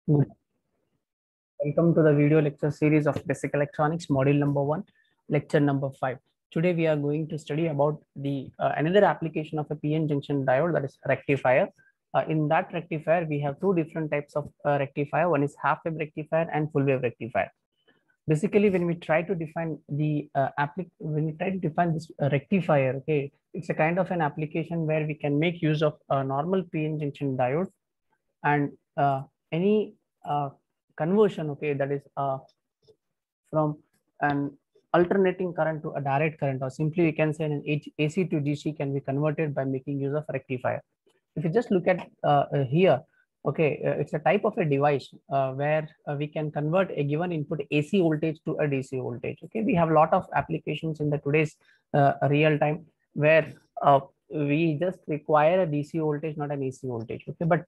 Good. Welcome to the video lecture series of Basic Electronics, module number 1, lecture number 5. Today we are going to study about the another application of a PN junction diode, that is rectifier. In that rectifier, we have two different types of rectifier. One is half wave rectifier and full wave rectifier. Basically, when we try to define the this rectifier, okay, it's a kind of an application where we can make use of a normal PN junction diode and any conversion, okay, that is from an alternating current to a direct current, or simply we can say an AC to DC can be converted by making use of rectifier. If you just look at here, okay, it's a type of a device where we can convert a given input AC voltage to a DC voltage. Okay, we have a lot of applications in the today's real time where we just require a DC voltage, not an AC voltage. Okay, but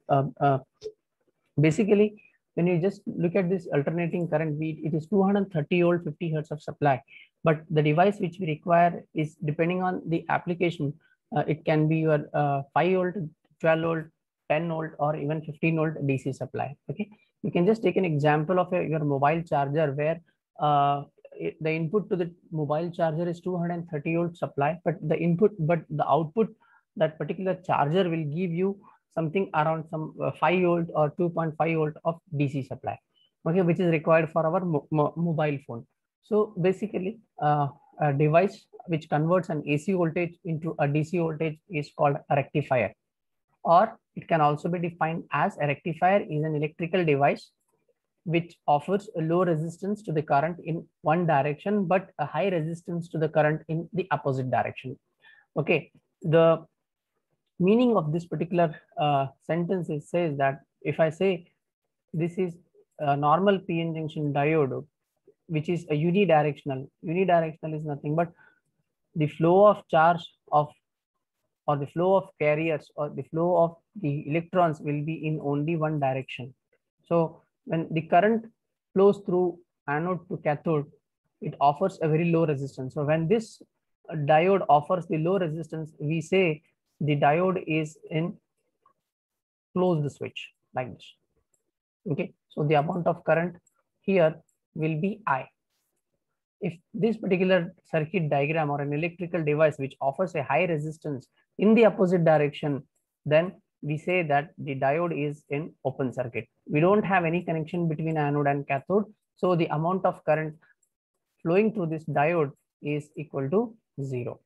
basically, when you just look at this alternating current, it is 230 volt, 50 hertz of supply. But the device which we require is depending on the application. It can be your 5 volt, 12 volt, 10 volt, or even 15 volt DC supply. Okay, you can just take an example of your mobile charger where the input to the mobile charger is 230 volt supply, but the output, that particular charger will give you something around some 5 volt or 2.5 volt of DC supply, okay, which is required for our mobile phone. So basically, a device which converts an AC voltage into a DC voltage is called a rectifier, or it can also be defined as a rectifier is an electrical device which offers a low resistance to the current in one direction, but a high resistance to the current in the opposite direction. Okay, the meaning of this particular sentence says that if I say this is a normal PN junction diode, which is a unidirectional is nothing but the flow of charge of, or the flow of carriers, or the flow of the electrons will be in only one direction. So when the current flows through anode to cathode, it offers a very low resistance. So when this diode offers the low resistance, we say the diode is in closed switch, like this. Okay, so the amount of current here will be I. If this particular circuit diagram or an electrical device which offers a high resistance in the opposite direction, then we say that the diode is in open circuit. We don't have any connection between anode and cathode, so the amount of current flowing through this diode is equal to 0.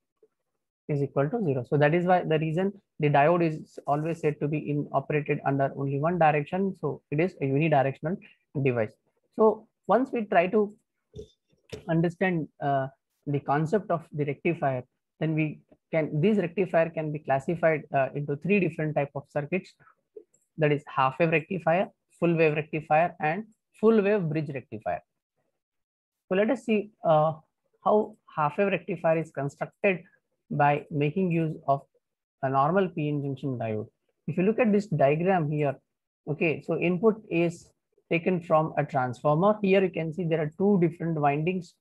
So that is why the reason the diode is always said to be operated under only one direction. So it is a unidirectional device. So once we try to understand the concept of the rectifier, then this rectifier can be classified into three different type of circuits, that is half wave rectifier, full wave rectifier, and full wave bridge rectifier. So let us see how half wave rectifier is constructed by making use of a normal PN junction diode. If you look at this diagram here, okay, so input is taken from a transformer. Here you can see there are two different windings.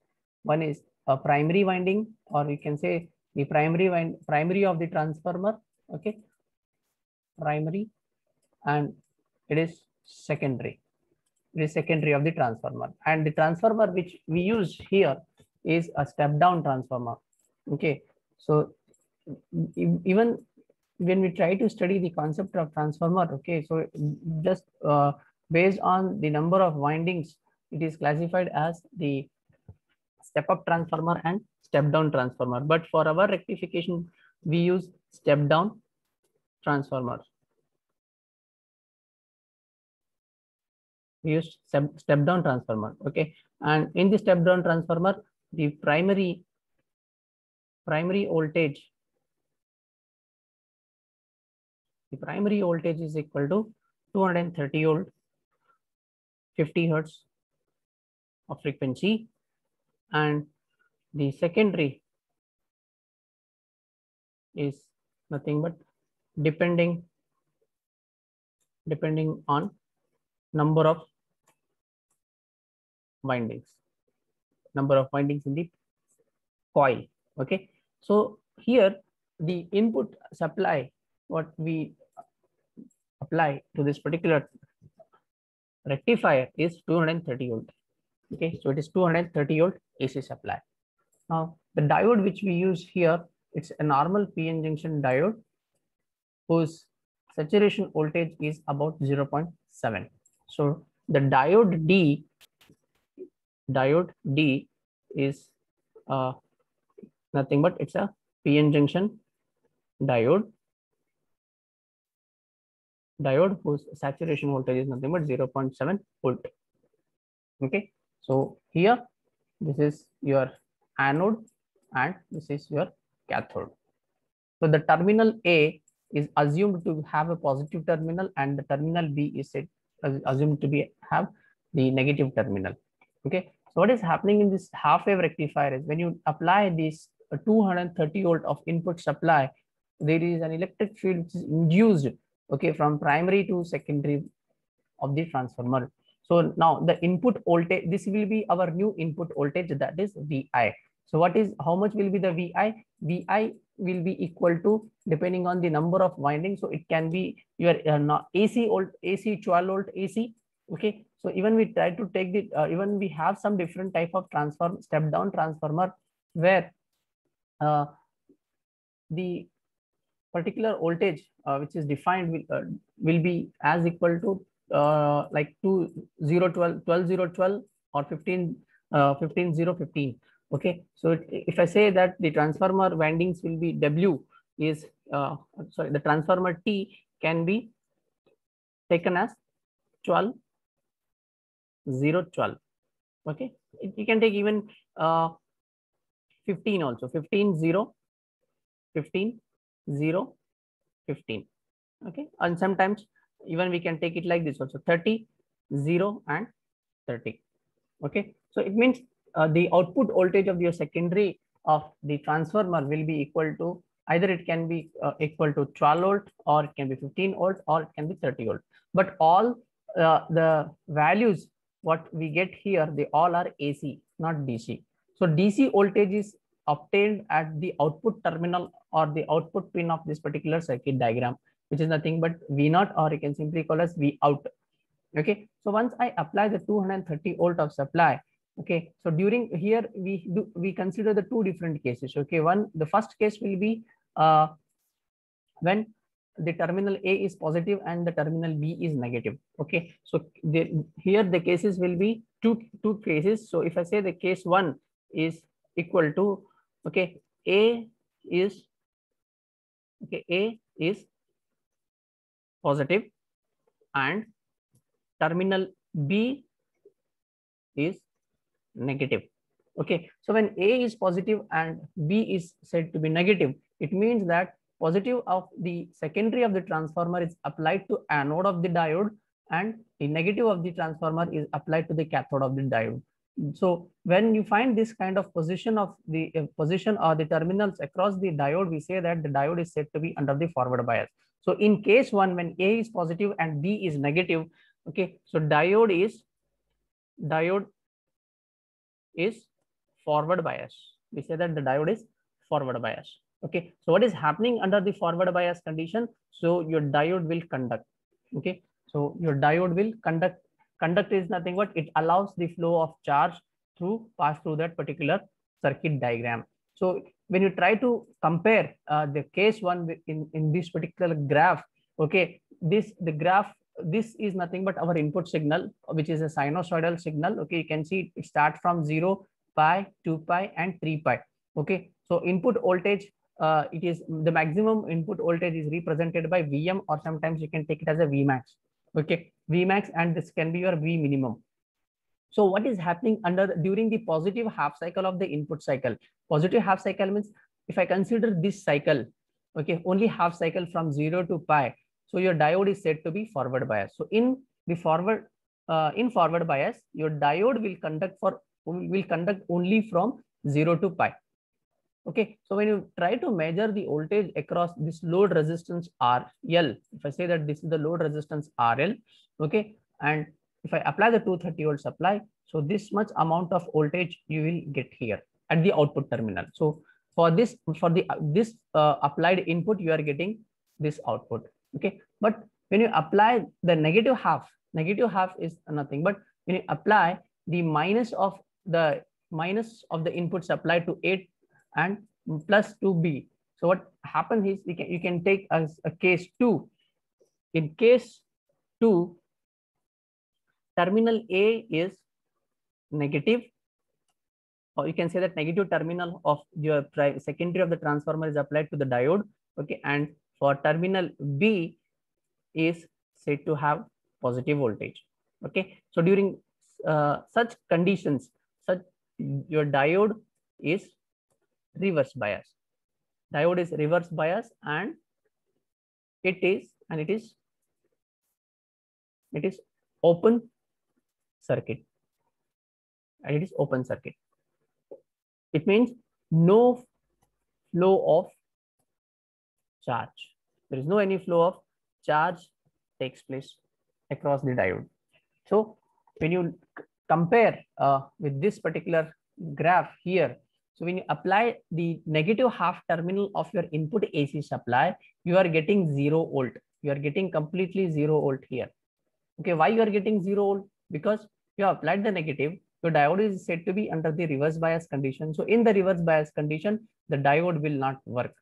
One is a primary winding, or you can say the primary of the transformer, okay, primary, and it is secondary. It is secondary of the transformer, and the transformer which we use here is a step down transformer. Okay, so even when we try to study the concept of transformer, okay, so just based on the number of windings, it is classified as the step up transformer and step down transformer. But for our rectification, we use step down transformer. We use step down transformer. Okay, and in the step down transformer, the primary voltage, is equal to 230 volt, 50 hertz of frequency, and the secondary is nothing but depending on number of windings in the coil. Okay, so here the input supply, what we apply to this particular rectifier is 230 volt. Okay, so it is 230 volt AC supply. Now the diode which we use here, it's a normal PN junction diode whose saturation voltage is about 0.7. So the diode D is nothing but it's a PN junction diode whose saturation voltage is nothing but 0.7 volt. Okay, so here this is your anode and this is your cathode. So the terminal A is assumed to have a positive terminal and the terminal B is assumed to have the negative terminal. Okay, so what is happening in this half wave rectifier is when you apply this 230 volt of input supply, there is an electric field which is induced, okay, from primary to secondary of the transformer. So now the input voltage, this will be our new input voltage, that is VI. So how much will be the VI? VI will be equal to, depending on the number of windings. So it can be your AC 12 volt AC. Okay, so even we try to take the even we have some different type of transform step down transformer where the particular voltage which is defined will be as equal to like 12 or 15 Okay, so if I say that the transformer windings will be W is sorry, the transformer T can be taken as 12 0 12. Okay, you can take even 15 also, 15 0 15 0 15. Okay, and sometimes even we can take it like this also, 30 0 and 30. Okay, so it means the output voltage of your secondary of the transformer will be equal to, either it can be equal to 12 volt or it can be 15 volt or it can be 30 volt, but all the values what we get here, they all are AC, not DC. So DC voltage is obtained at the output terminal or the output pin of this particular circuit diagram, which is nothing but V0, or you can simply call as V out. Okay, so once I apply the 230 volt of supply, okay, so during here we consider the two different cases. Okay, the first case will be when the terminal A is positive and the terminal B is negative. Okay, so here the cases will be two cases. So if I say the case 1 is equal to, okay, A is positive and terminal B is negative. Okay, so when A is positive and B is said to be negative, it means that positive of the secondary of the transformer is applied to anode of the diode and the negative of the transformer is applied to the cathode of the diode. So when you find this kind of position of the position or the terminals across the diode, we say that the diode is said to be under the forward bias. So in case 1, when A is positive and B is negative, okay, so diode is forward bias. We say that the diode is forward bias. Okay, so what is happening under the forward bias condition? So your diode will conduct. Okay, so your diode will conduct. Conduct is nothing but it allows the flow of charge pass through that particular circuit diagram. So when you try to compare the case 1 in this particular graph, okay, this is nothing but our input signal, which is a sinusoidal signal. Okay, you can see it starts from 0, pi, 2 pi and 3 pi. Okay, so input voltage, it is the maximum input voltage is represented by Vm, or sometimes you can take it as a Vmax. Okay, Vmax, and this can be your V minimum. So what is happening during the positive half cycle of the input cycle? Positive half cycle means if I consider this cycle, okay, only half cycle from 0 to pi, so your diode is said to be forward bias. So in forward bias, your diode will conduct only from 0 to pi. Okay, so when you try to measure the voltage across this load resistance RL, if I say that this is the load resistance RL, okay, and if I apply the 230 volt supply, so this much amount of voltage you will get here at the output terminal. So for this applied input, you are getting this output. Okay, but when you apply the negative half, Negative half is nothing, but when you apply the minus of the input supply to A and plus to B. So what happens is you can take as a case 2. In case 2, terminal A is negative, or you can say that negative terminal of your secondary of the transformer is applied to the diode. Okay, and for terminal B is said to have positive voltage. Okay, so during such conditions, your diode is reverse bias. Diode is reverse bias, and it is open circuit, and it is open circuit. It means no flow of charge. There is no any flow of charge takes place across the diode. So when you compare with this particular graph here, so when you apply the negative half terminal of your input AC supply, you are getting 0 volt. You are getting completely 0 volt here. Okay, why you are getting 0 volt? Because you have applied the negative. Your diode is said to be under the reverse bias condition. So in the reverse bias condition, the diode will not work.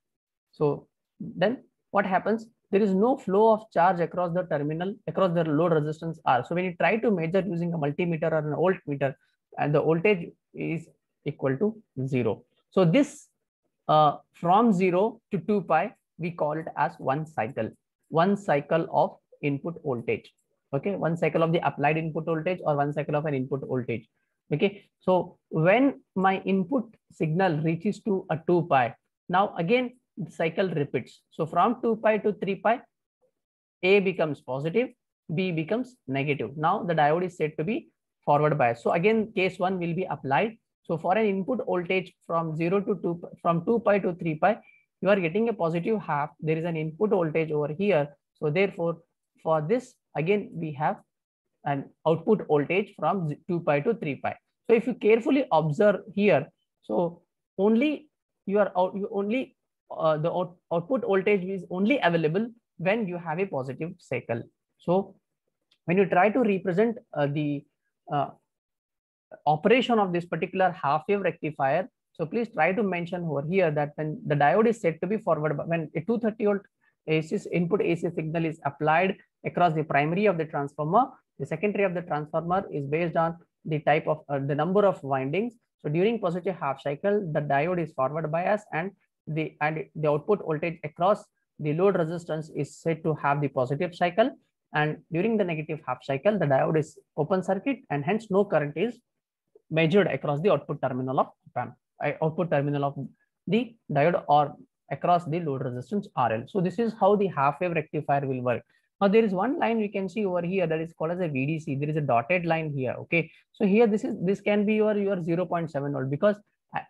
So then what happens? There is no flow of charge across the terminal, across the load resistance R. So when you try to measure using a multimeter or an voltmeter, and the voltage is equal to 0. So this from 0 to 2 pi, we call it as one cycle of input voltage. Okay, one cycle of the applied input voltage, or one cycle of an input voltage. Okay, so when my input signal reaches to a 2 pi, now again the cycle repeats. So from 2 pi to 3 pi, A becomes positive, B becomes negative. Now the diode is said to be forward bias. So again, case 1 will be applied. So for an input voltage from 0 to 2, from 2 pi to 3 pi, you are getting a positive half. There is an input voltage over here. So therefore, for this, again, we have an output voltage from 2 pi to 3 pi. So if you carefully observe here, so only the output voltage is only available when you have a positive cycle. So when you try to represent the operation of this particular half wave rectifier, so please try to mention over here that when the diode is said to be forward, when a 230 volt AC input AC signal is applied across the primary of the transformer, the secondary of the transformer is based on the type of the number of windings. So during positive half cycle, the diode is forward bias, and the output voltage across the load resistance is said to have the positive cycle. And during the negative half cycle, the diode is open circuit, and hence no current is measured across the output terminal of the diode or across the load resistance RL. So this is how the half wave rectifier will work. Now there is one line we can see over here that is called as a VDC. There is a dotted line here. Okay, so here this can be your 0.7 volt, because at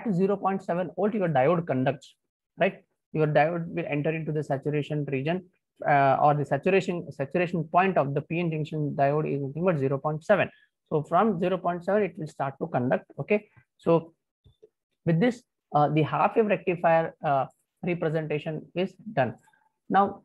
0.7 volt your diode conducts, right? Your diode will enter into the saturation region, or the saturation point of the PN junction diode is nothing but 0.7. So from 0.7 it will start to conduct. Okay, so with this the half wave rectifier representation is done. Now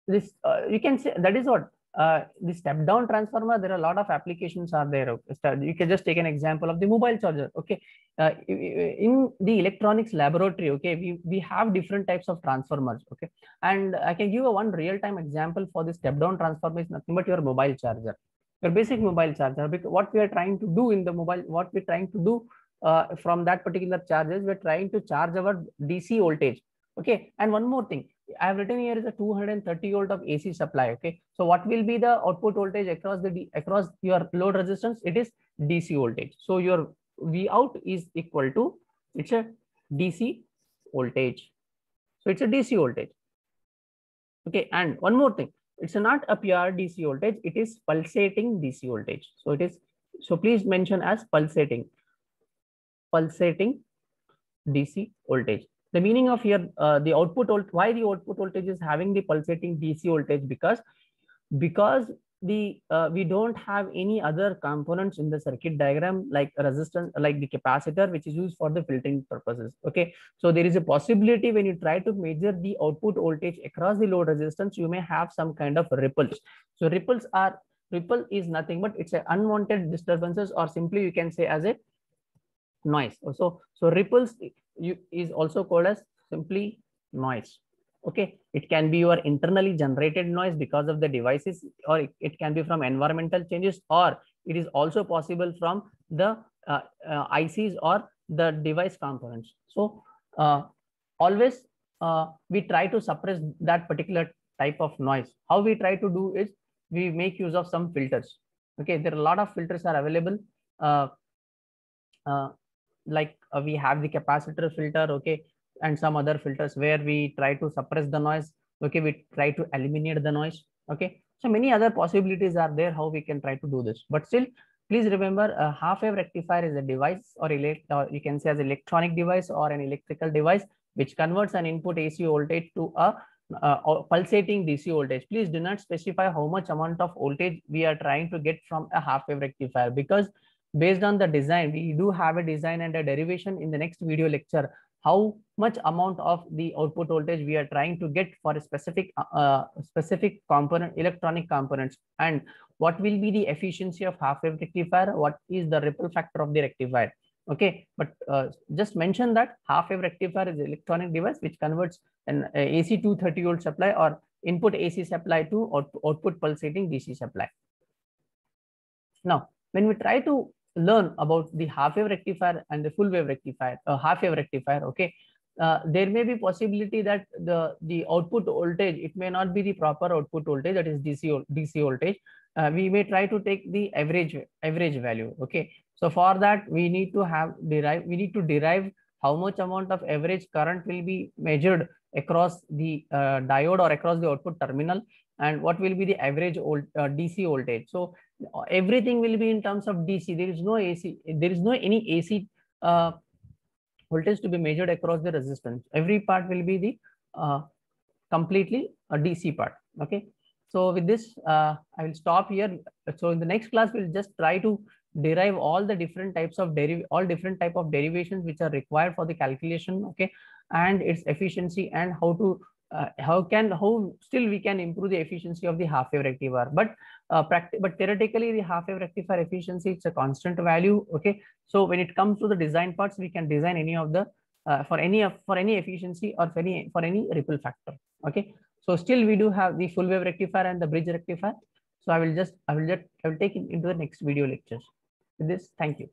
this you can say that is what the step down transformer. There are a lot of applications are there. You can just take an example of the mobile charger. Okay, in the electronics laboratory, okay, we have different types of transformers. Okay, and I can give a one real-time example for the step down transformer is nothing but your mobile charger, your basic mobile charger. Because what we are trying to do in the mobile, what we're trying to do from that particular charges, we're trying to charge our DC voltage. Okay, and one more thing, I have written here is a 230 volt of AC supply. Okay, so what will be the output voltage across your load resistance? It is DC voltage. So your V out is equal to, it's a DC voltage. So it's a DC voltage. Okay, and one more thing, it's not a pure DC voltage, it is pulsating DC voltage. So it is, so please mention as pulsating DC voltage. The meaning of here, the output, why the output voltage is having the pulsating DC voltage? Because we don't have any other components in the circuit diagram like resistance, like the capacitor, which is used for the filtering purposes. Okay, so there is a possibility when you try to measure the output voltage across the load resistance, you may have some kind of ripples. So ripple is nothing but it's an unwanted disturbances, or simply you can say as a noise. So ripples is also called as simply noise. Okay, it can be your internally generated noise because of the devices, or it can be from environmental changes, or it is also possible from the ICs or the device components. So always we try to suppress that particular type of noise. How we try to do is we make use of some filters. Okay, there are a lot of filters are available. We have the capacitor filter, okay, and some other filters where we try to suppress the noise. Okay, we try to eliminate the noise. Okay, so many other possibilities are there how we can try to do this. But still, please remember, a half-wave rectifier is a device, or you can say as electronic device or an electrical device which converts an input AC voltage to a pulsating DC voltage. Please do not specify how much amount of voltage we are trying to get from a half-wave rectifier, because based on the design, we do have a design and a derivation in the next video lecture, how much amount of the output voltage we are trying to get for a specific component, electronic components, and what will be the efficiency of half-wave rectifier, what is the ripple factor of the rectifier. Okay, but just mention that half-wave rectifier is an electronic device which converts an AC 230 volt supply or input AC supply to output pulsating DC supply. Now, when we try to learn about the half-wave rectifier and the full-wave rectifier, half-wave rectifier, okay, there may be possibility that the output voltage, it may not be the proper output voltage, that is DC voltage. We may try to take the average value. Okay, so for that we need to derive how much amount of average current will be measured across the diode or across the output terminal, and what will be the average DC voltage. So everything will be in terms of DC. There is no AC. There is no any AC voltage to be measured across the resistance. Every part will be the completely a DC part. Okay. So with this, I will stop here. So in the next class, we'll just try to derive all the different types of different type of derivations which are required for the calculation. Okay, and its efficiency, and how to how still we can improve the efficiency of the half-wave rectifier. But theoretically, the half-wave rectifier efficiency, it's a constant value. Okay, so when it comes to the design parts, we can design any of the for any efficiency or for any ripple factor. Okay, so still we do have the full wave rectifier and the bridge rectifier. So I will take it into the next video lectures. With this, thank you.